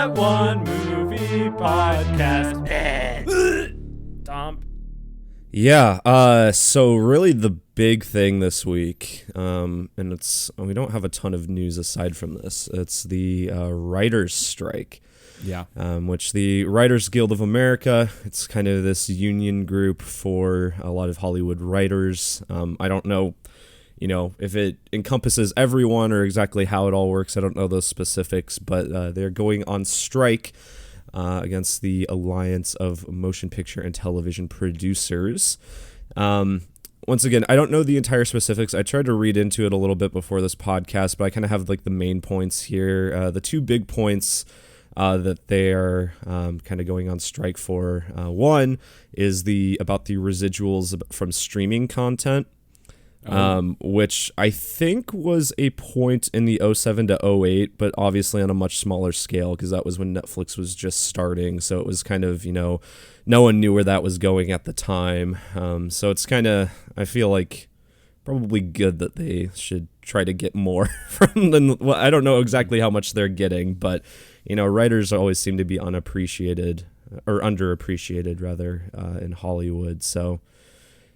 That One Movie Podcast. TOMP. Yeah, so really the big thing this week, and we don't have a ton of news aside from this, it's the writers' strike. Yeah. Which the Writers Guild of America, it's kind of this union group for a lot of Hollywood writers. I don't know, if it encompasses everyone or exactly how it all works. I don't know those specifics, but they're going on strike against the Alliance of Motion Picture and Television Producers. Once again, I don't know the entire specifics. I tried to read into it a little bit before this podcast, but I kind of have like the main points here. The two big points that they are kind of going on strike for. One is about the residuals from streaming content, which I think was a point in the 07 to 08, but obviously on a much smaller scale because that was when Netflix was just starting. So it was kind of, no one knew where that was going at the time. So it's kind of, I feel like probably good that they should try to get more from them. Well, I don't know exactly how much they're getting, but writers always seem to be unappreciated or underappreciated rather in Hollywood. So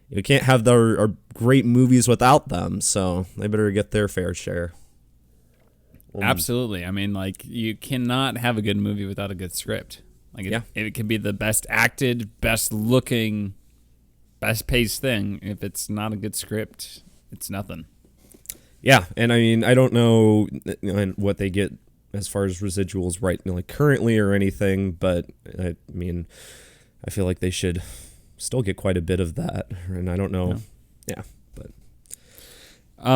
you can't have our great movies without them. So they better get their fair share. Absolutely. I mean, you cannot have a good movie without a good script. It can be the best acted, best looking, best paced thing. If it's not a good script, it's nothing. Yeah, and I mean, I don't know what they get as far as residuals currently or anything, but I mean, I feel like they should still get quite a bit of that, and I don't know. Yeah,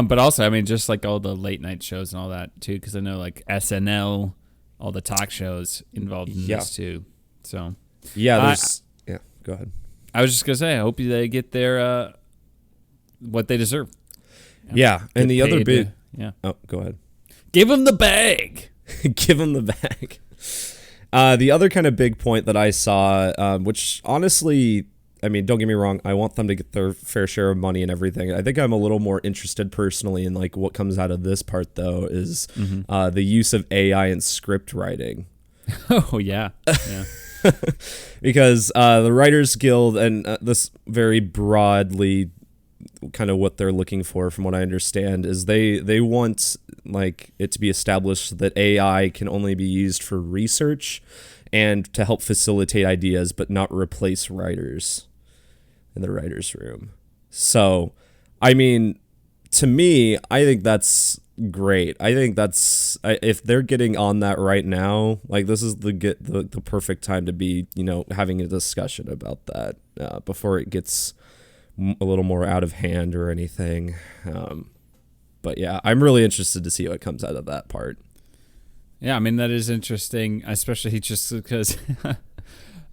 but also, I mean, just like all the late night shows and all that too, because I know SNL, all the talk shows involved in this too. So go ahead. I was just gonna say, I hope they get their what they deserve. Yeah, and the other big Oh, go ahead. Give them the bag. Give them the bag. The other kind of big point that I saw, which honestly, I mean, don't get me wrong, I want them to get their fair share of money and everything. I think I'm a little more interested personally in what comes out of this part, though, is the use of AI in script writing. Oh, yeah. Because the Writers Guild, and this very broadly kind of what they're looking for, from what I understand, is they want it to be established that AI can only be used for research and to help facilitate ideas, but not replace writers in the writer's room. So, I mean, to me, I think that's great. I think that's, if they're getting on that right now, this is the perfect time to be, having a discussion about that before it gets a little more out of hand or anything. But yeah, I'm really interested to see what comes out of that part. Yeah, I mean, that is interesting, especially just because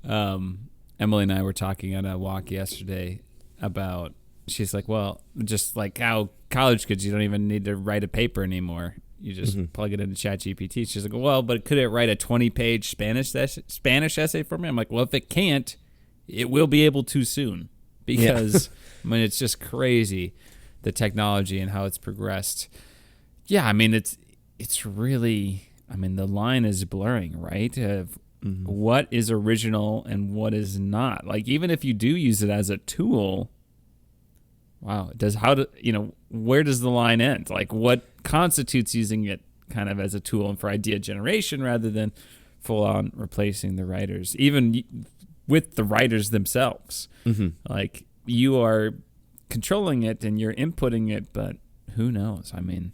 Emily and I were talking on a walk yesterday about, she's like, well, just like how college kids, you don't even need to write a paper anymore. You just plug it into ChatGPT. She's like, well, but could it write a 20-page Spanish essay for me? I'm like, well, if it can't, it will be able to soon. Because, I mean, it's just crazy, the technology and how it's progressed. Yeah, I mean, it's really, I mean, the line is blurring, right? Of what is original and what is not. Even if you do use it as a tool, wow, where does the line end? What constitutes using it kind of as a tool for idea generation rather than full on replacing the writers, even with the writers themselves. You are controlling it and you're inputting it, but who knows? I mean,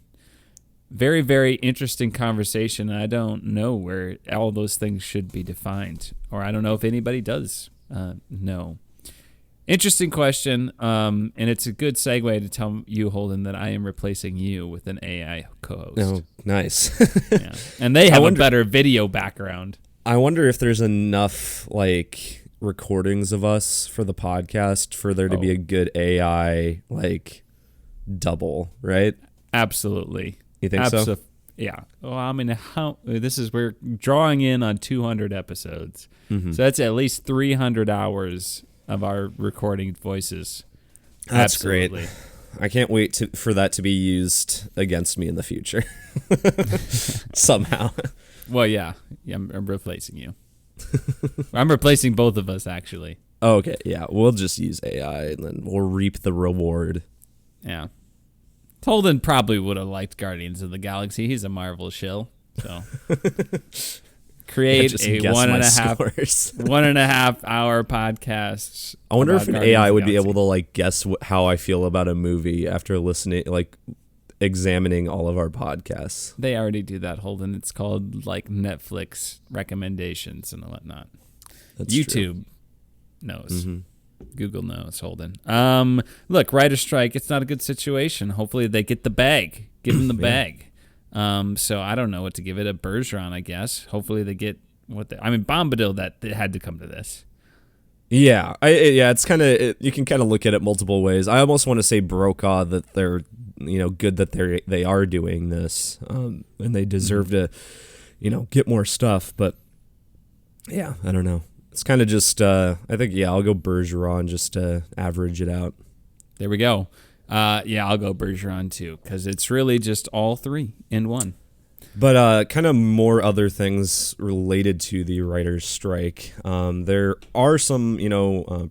very, very interesting conversation. I don't know where all those things should be defined, or I don't know if anybody does know. Interesting question, and it's a good segue to tell you, Holden, that I am replacing you with an AI co-host. Oh, nice. Yeah. And they have a better video background. I wonder if there's enough recordings of us for the podcast for there to be a good AI double, right? Absolutely. You think so? Yeah. Well, I mean, we're drawing in on 200 episodes, so that's at least 300 hours of our recording voices. That's Absolutely. Great. I can't wait for that to be used against me in the future somehow. Well, yeah, I'm replacing you. I'm replacing both of us, actually. Oh, okay, yeah, we'll just use AI and then we'll reap the reward. Yeah. Holden probably would have liked Guardians of the Galaxy. He's a Marvel shill. So create a 1.5 hour podcast. I wonder if an AI would be able to like guess how I feel about a movie after listening, like examining all of our podcasts. They already do that, Holden. It's called like Netflix recommendations and whatnot. That's YouTube true. knows. Mm-hmm. Google knows, Holden. Look, writer's strike, it's not a good situation. Hopefully they get the bag. Give them the bag. So I don't know what to give it. A Bergeron, I guess. Hopefully they get Bombadil, that it had to come to this. Yeah, it's kind of, you can kind of look at it multiple ways. I almost want to say Brokaw, that they're, good that they are doing this, and they deserve to, get more stuff. But yeah, I don't know. It's kind of just, I think, I'll go Bergeron just to average it out. There we go. I'll go Bergeron too, because it's really just all three in one. But kind of more other things related to the writer's strike. There are some,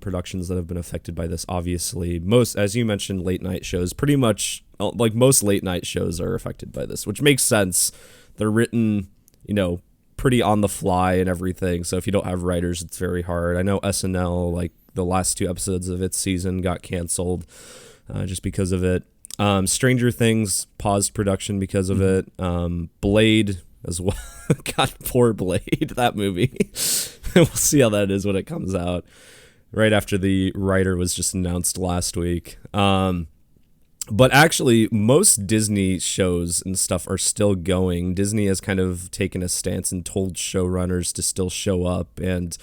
productions that have been affected by this, obviously. Most, as you mentioned, late night shows, pretty much, like most late night shows are affected by this, which makes sense. They're written, pretty on the fly and everything. So if you don't have writers, it's very hard. I know SNL, like the last 2 episodes of its season got canceled just because of it. Stranger Things paused production because of it. Blade as well. God, poor Blade, that movie. We'll see how that is when it comes out. Right after the writer was just announced last week. But actually, most Disney shows and stuff are still going. Disney has kind of taken a stance and told showrunners to still show up. And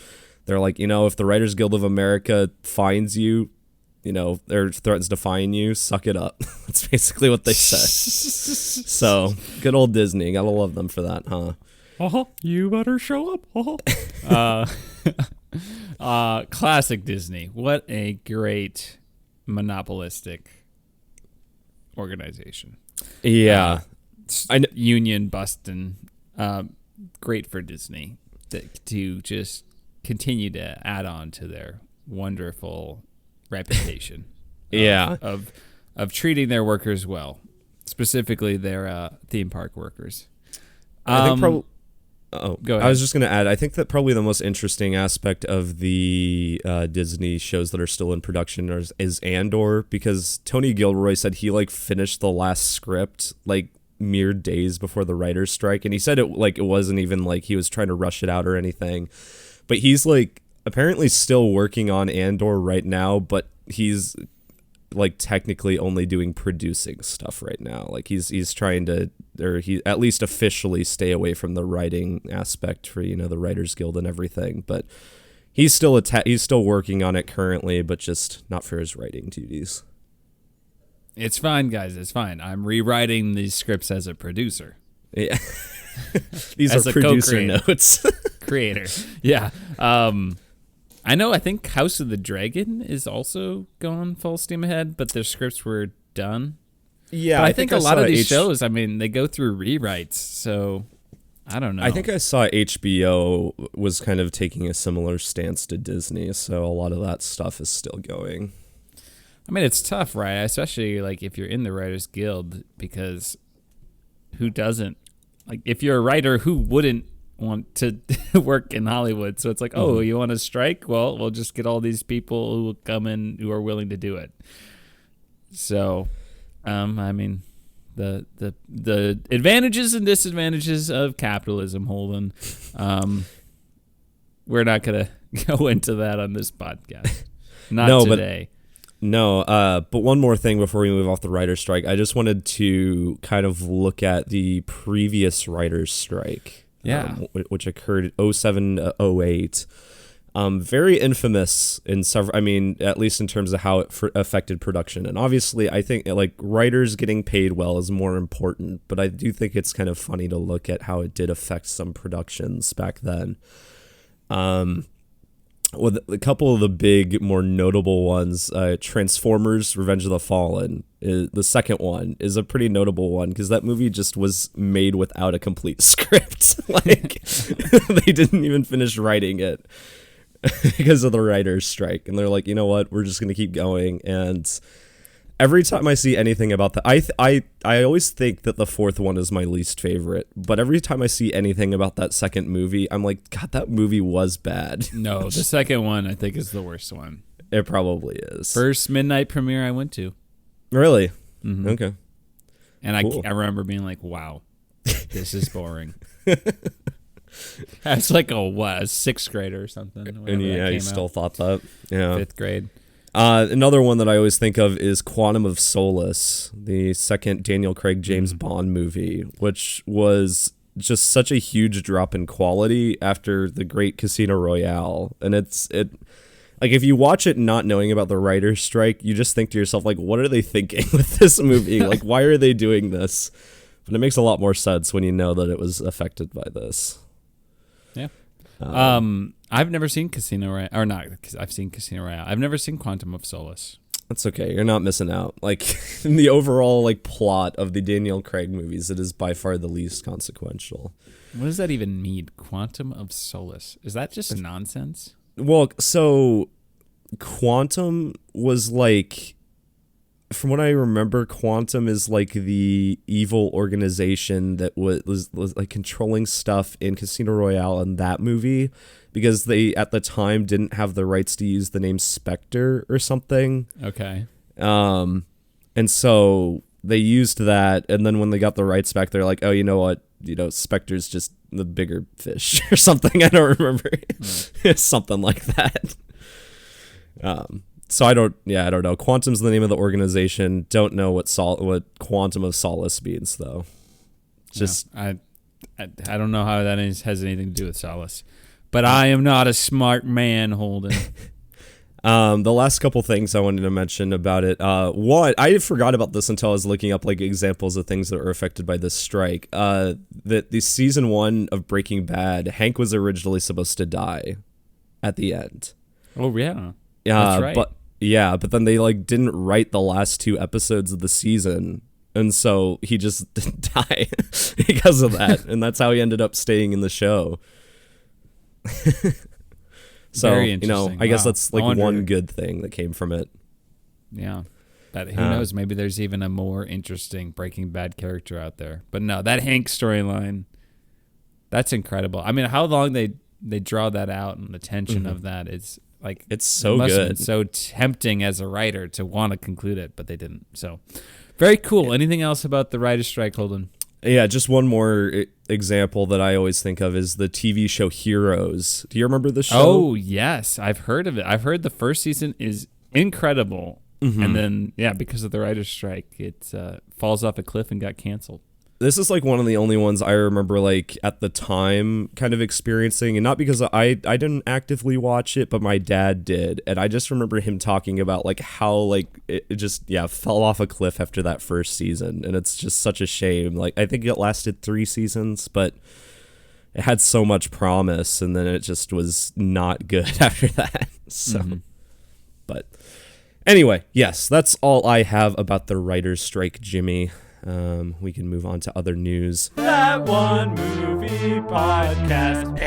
they're like, if the Writers Guild of America finds you, or threatens to fine you, suck it up. That's basically what they said. So, good old Disney. Gotta love them for that, huh? You better show up. Classic Disney. What a great monopolistic organization. Yeah. Union busting. Great for Disney to just continue to add on to their wonderful reputation of treating their workers well, specifically their theme park workers. I think go ahead. I was just going to add, I think that probably the most interesting aspect of the Disney shows that are still in production is Andor, because Tony Gilroy said he finished the last script mere days before the writer's strike, and he said it wasn't even he was trying to rush it out or anything, but he's apparently still working on Andor right now, but he's technically only doing producing stuff right now. He's trying to, or he at least officially stay away from the writing aspect for the Writers Guild and everything. But he's still he's still working on it currently, but just not for his writing duties. It's fine, guys. It's fine. I'm rewriting these scripts as a producer. Yeah, these are producer notes. Creator. Yeah. I think House of the Dragon is also going full steam ahead, but their scripts were done. Yeah, but I think a lot of these shows, they go through rewrites, so I don't know. I think I saw HBO was kind of taking a similar stance to Disney, so a lot of that stuff is still going. It's tough, right? Especially if you're in the Writers Guild, because who doesn't? If you're a writer, who wouldn't want to work in Hollywood? So it's you want to strike? Well, we'll just get all these people who will come in who are willing to do it. So, the advantages and disadvantages of capitalism, Holden. We're not gonna go into that on this podcast. Not today. But one more thing before we move off the writer's strike, I just wanted to kind of look at the previous writer's strike. Yeah, which occurred 2007 to 2008. Very infamous in several. At least in terms of how it affected production. And obviously, I think writers getting paid well is more important. But I do think it's kind of funny to look at how it did affect some productions back then. Well, a couple of the big, more notable ones, Transformers: Revenge of the Fallen, the second one, is a pretty notable one because that movie just was made without a complete script. Like, they didn't even finish writing it because of the writer's strike, and they're like, you know what, we're just gonna keep going. And every time I see anything about that, I always think that the fourth one is my least favorite. But every time I see anything about that second movie, I'm like, God, that movie was bad. No, the second one I think is the worst one. It probably is. First midnight premiere I went to. Really? Mm-hmm. Okay. And Cool. I remember being like, wow, this is boring. That's like a sixth grader or something. And yeah, you still thought that. Yeah. Fifth grade. Another one that I always think of is Quantum of Solace, the second Daniel Craig James Bond movie, which was just such a huge drop in quality after the great Casino Royale. And it like, if you watch it not knowing about the writer's strike, you just think to yourself, like, what are they thinking with this movie? Like, why are they doing this? But it makes a lot more sense when you know that it was affected by this. Yeah. I've never seen Casino Royale, or not. I've seen Casino Royale. I've never seen Quantum of Solace. That's okay. You're not missing out. Like, in the overall like plot of the Daniel Craig movies, it is by far the least consequential. What does that even mean? Quantum of Solace? Is that just nonsense? Well, so Quantum was like, from what I remember, Quantum is like the evil organization that was like controlling stuff in Casino Royale in that movie, because they at the time didn't have the rights to use the name Spectre or something. Okay. And so they used that, and then when they got the rights back, they're like, oh, you know what? You know, Spectre's just the bigger fish or something. I don't remember. Something like that. So I don't know. Quantum's the name of the organization. Don't know what Quantum of Solace means, though. Just I don't know how that has anything to do with Solace. But I am not a smart man, Holden. The last couple things I wanted to mention about it. One, I forgot about this until I was looking up like examples of things that were affected by this strike. That the season 1 of Breaking Bad, Hank was originally supposed to die at the end. Oh yeah. That's right. But then they like didn't write the last 2 episodes of the season, and so he just didn't die because of that, and that's how he ended up staying in the show. So, you know, I guess that's like one good thing that came from it. Yeah. But who knows? Maybe there's even a more interesting Breaking Bad character out there. But no, that Hank storyline, that's incredible. I mean, how long they draw that out and the tension of that is like, it's so must good. have been so tempting as a writer to want to conclude it, but they didn't. So very cool. Anything else about the writer's strike, Holden? Yeah, just one more example that I always think of is the TV show Heroes. Do you remember the show? Oh, yes. I've heard of it. I've heard the first season is incredible. And then, because of the writer's strike, it falls off a cliff and got canceled. This is like one of the only ones I remember like at the time kind of experiencing, and not because I didn't actively watch it, but my dad did, and I just remember him talking about like how like it just fell off a cliff after that first season, and it's just such a shame. Like, I think it lasted 3 seasons, but it had so much promise, and then it just was not good after that. So, but anyway, yes, that's all I have about the writer's strike, Jimmy. We can move on to other news. That One Movie Podcast.